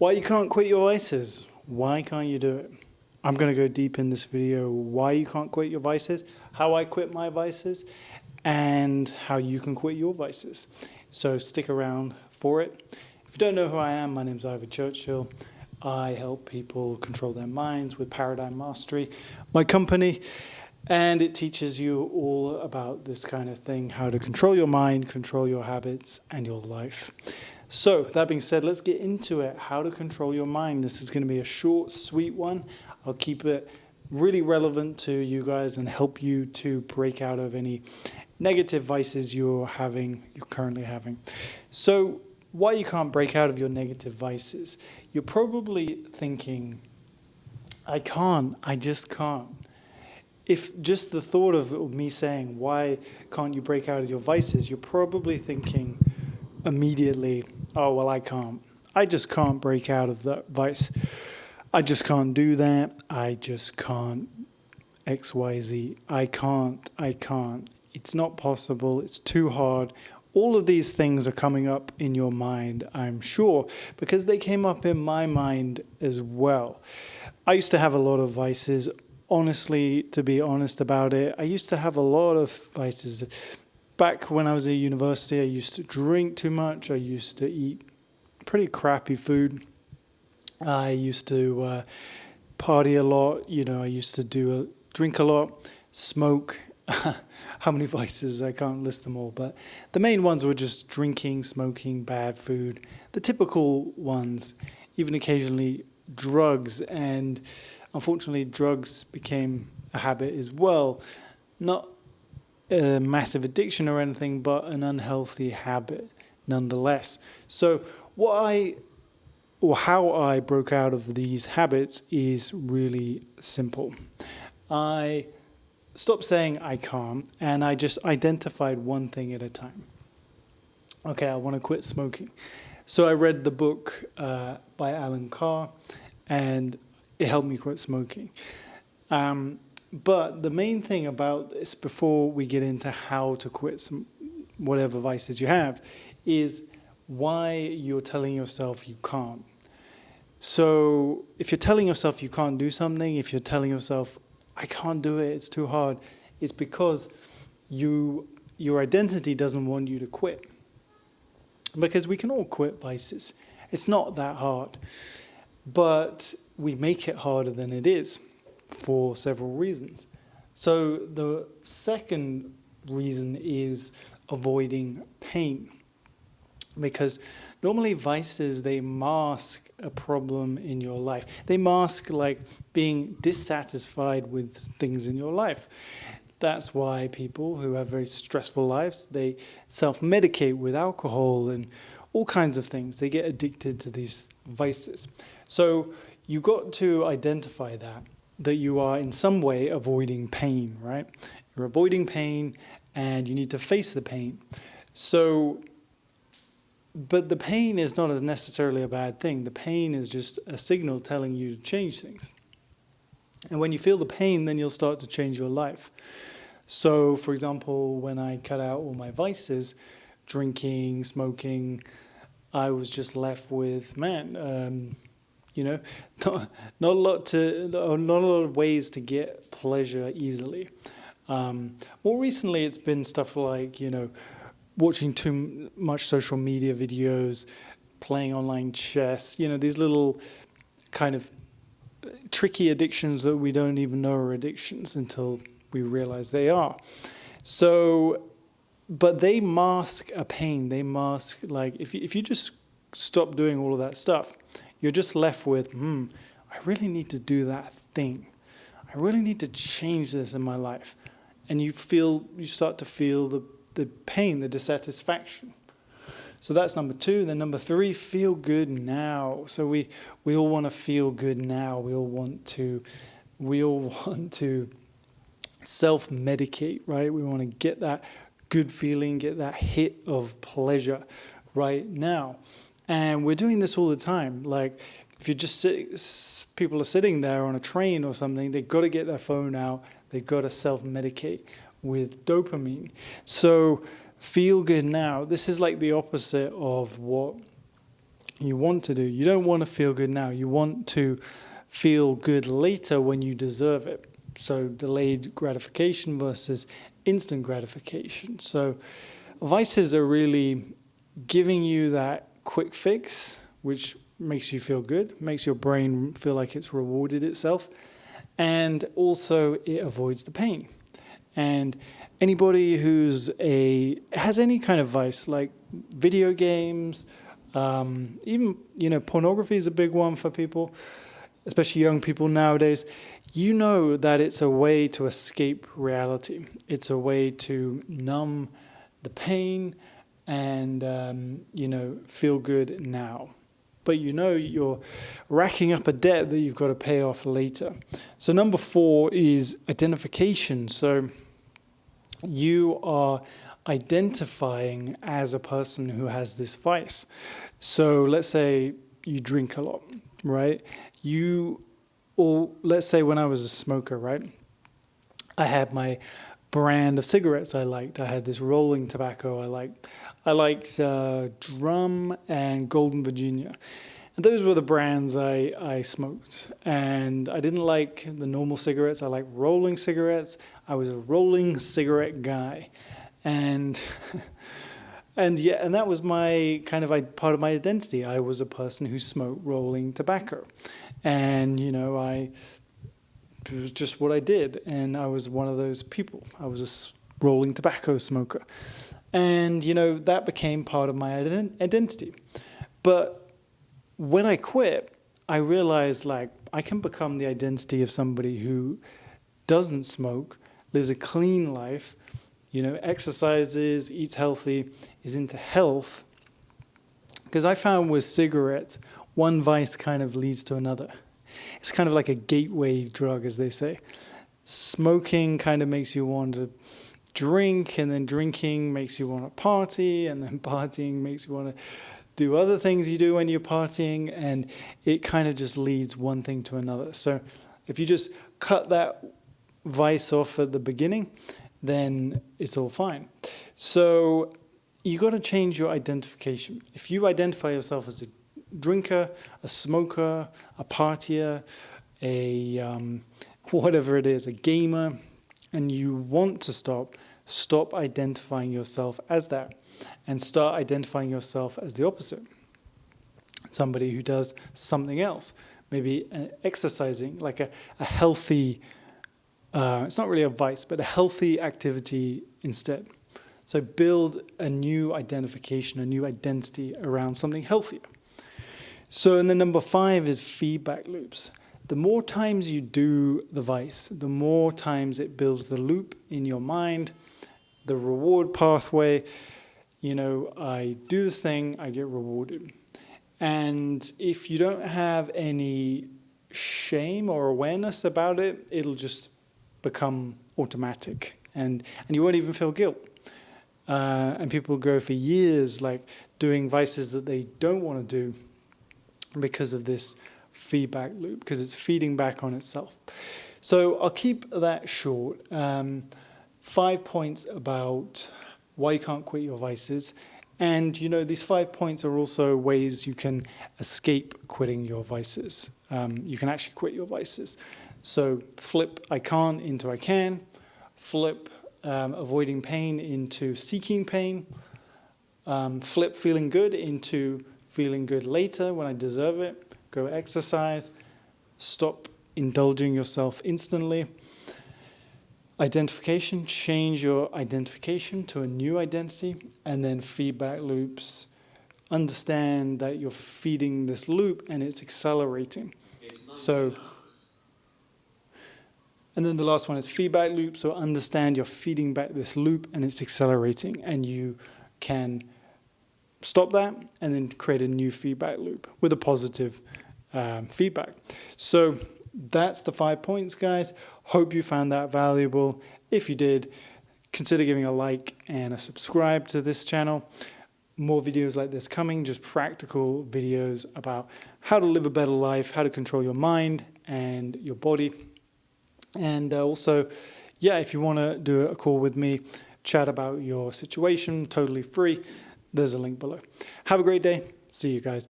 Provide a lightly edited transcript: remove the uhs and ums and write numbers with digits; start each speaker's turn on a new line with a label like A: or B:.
A: Why you can't quit your vices? Why can't you do it? I'm going to go deep in this video why you can't quit your vices, how I quit my vices, and how you can quit your vices. So stick around for it. If you don't know who I am, my name's Ivor Churchill. I help people control their minds with Paradigm Mastery, my company, and it teaches you all about this kind of thing, how to control your mind, control your habits, and your life. So that being said, let's get into it, how to control your mind. This is going to be a short, sweet one. I'll keep it really relevant to you guys and help you to break out of any negative vices you're currently having. So why you can't break out of your negative vices? You're probably thinking, I just can't. If just the thought of me saying, why can't you break out of your vices, you're probably thinking immediately, oh, well, I can't. I just can't break out of that vice. I just can't do that. I just can't X, Y, Z. I can't. It's not possible. It's too hard. All of these things are coming up in your mind, I'm sure, because they came up in my mind as well. I used to have a lot of vices. Honestly, to be honest about it, I used to have a lot of vices. Back when I was at university, I used to drink too much. I used to eat pretty crappy food. I used to party a lot. I used to drink a lot, smoke. How many vices? I can't list them all. But the main ones were just drinking, smoking, bad food, the typical ones, even occasionally drugs. And unfortunately, drugs became a habit as well. Not a massive addiction or anything, but an unhealthy habit nonetheless. So how I broke out of these habits is really simple. I stopped saying I can't, and I just identified one thing at a time. Okay, I want to quit smoking. So I read the book by Alan Carr, and it helped me quit smoking. But the main thing about this, before we get into how to quit whatever vices you have, is why you're telling yourself you can't. So if you're telling yourself you can't do something, if you're telling yourself, I can't do it, it's too hard, it's because your identity doesn't want you to quit. Because we can all quit vices. It's not that hard. But we make it harder than it is for several reasons. So the second reason is avoiding pain. Because normally vices, they mask a problem in your life. They mask like being dissatisfied with things in your life. That's why people who have very stressful lives, they self-medicate with alcohol and all kinds of things. They get addicted to these vices. So you've got to identify that you are in some way avoiding pain, right? You're avoiding pain and you need to face the pain. But the pain is not necessarily a bad thing. The pain is just a signal telling you to change things. And when you feel the pain, then you'll start to change your life. So, for example, when I cut out all my vices, drinking, smoking, I was just left with, not a lot of ways to get pleasure easily. More recently, it's been stuff like, watching too much social media videos, playing online chess, these little kind of tricky addictions that we don't even know are addictions until we realize they are. So, but they mask a pain. They mask, like, if you just stop doing all of that stuff, you're just left with, I really need to do that thing. I really need to change this in my life. And you start to feel the pain, the dissatisfaction. So that's number two. Then number three, feel good now. So we all want to feel good now. We all want to self-medicate, right? We want to get that good feeling, get that hit of pleasure right now. And we're doing this all the time. Like, if you just people are sitting there on a train or something, they've got to get their phone out. They've got to self-medicate with dopamine. So feel good now. This is like the opposite of what you want to do. You don't want to feel good now. You want to feel good later when you deserve it. So delayed gratification versus instant gratification. So vices are really giving you that quick fix, which makes you feel good, makes your brain feel like it's rewarded itself, and also it avoids the pain. And anybody who's has any kind of vice, like video games, even pornography is a big one for people, especially young people nowadays. You know that it's a way to escape reality. It's a way to numb the pain and feel good now. But you're racking up a debt that you've got to pay off later. So number 4 is identification. So you are identifying as a person who has this vice. So let's say you drink a lot, right? Or let's say when I was a smoker, right? I had my brand of cigarettes I liked. I had this rolling tobacco I liked. I liked Drum and Golden Virginia. And those were the brands I smoked. And I didn't like the normal cigarettes. I liked rolling cigarettes. I was a rolling cigarette guy. And and that was my kind of part of my identity. I was a person who smoked rolling tobacco. And, it was just what I did. And I was one of those people. I was a rolling tobacco smoker. And, that became part of my identity. But when I quit, I realized, I can become the identity of somebody who doesn't smoke, lives a clean life, exercises, eats healthy, is into health. Because I found with cigarettes, one vice kind of leads to another. It's kind of like a gateway drug, as they say. Smoking kind of makes you want to drink, and then drinking makes you want to party, and then partying makes you want to do other things you do when you're partying, and it kind of just leads one thing to another. So if you just cut that vice off at the beginning, then it's all fine. So you got to change your identification. If you identify yourself as a drinker, a smoker, a partier, whatever it is, a gamer, and you want to stop identifying yourself as that and start identifying yourself as the opposite. Somebody who does something else, maybe exercising, like a healthy, it's not really a vice, but a healthy activity instead. So build a new identification, a new identity around something healthier. So, and then number 5 is feedback loops. The more times you do the vice, the more times it builds the loop in your mind, the reward pathway. I do this thing, I get rewarded. And if you don't have any shame or awareness about it, it'll just become automatic, and you won't even feel guilt. And people go for years doing vices that they don't want to do because of this feedback loop, because it's feeding back on itself. So I'll keep that short. 5 points about why you can't quit your vices. And, these 5 points are also ways you can escape quitting your vices. You can actually quit your vices. So flip I can't into I can. Flip avoiding pain into seeking pain. Flip feeling good into feeling good later when I deserve it. Go exercise. Stop indulging yourself instantly. Identification, change your identification to a new identity. And then feedback loops. Understand that you're feeding this loop and it's accelerating. And then the last one is feedback loop. So understand you're feeding back this loop and it's accelerating. And you can stop that and then create a new feedback loop with a positive feedback. So that's the 5 points, guys. Hope you found that valuable. If you did, consider giving a like and a subscribe to this channel. More videos like this coming, just practical videos about how to live a better life, how to control your mind and your body. And also, if you want to do a call with me, chat about your situation, totally free, there's a link below. Have a great day. See you guys.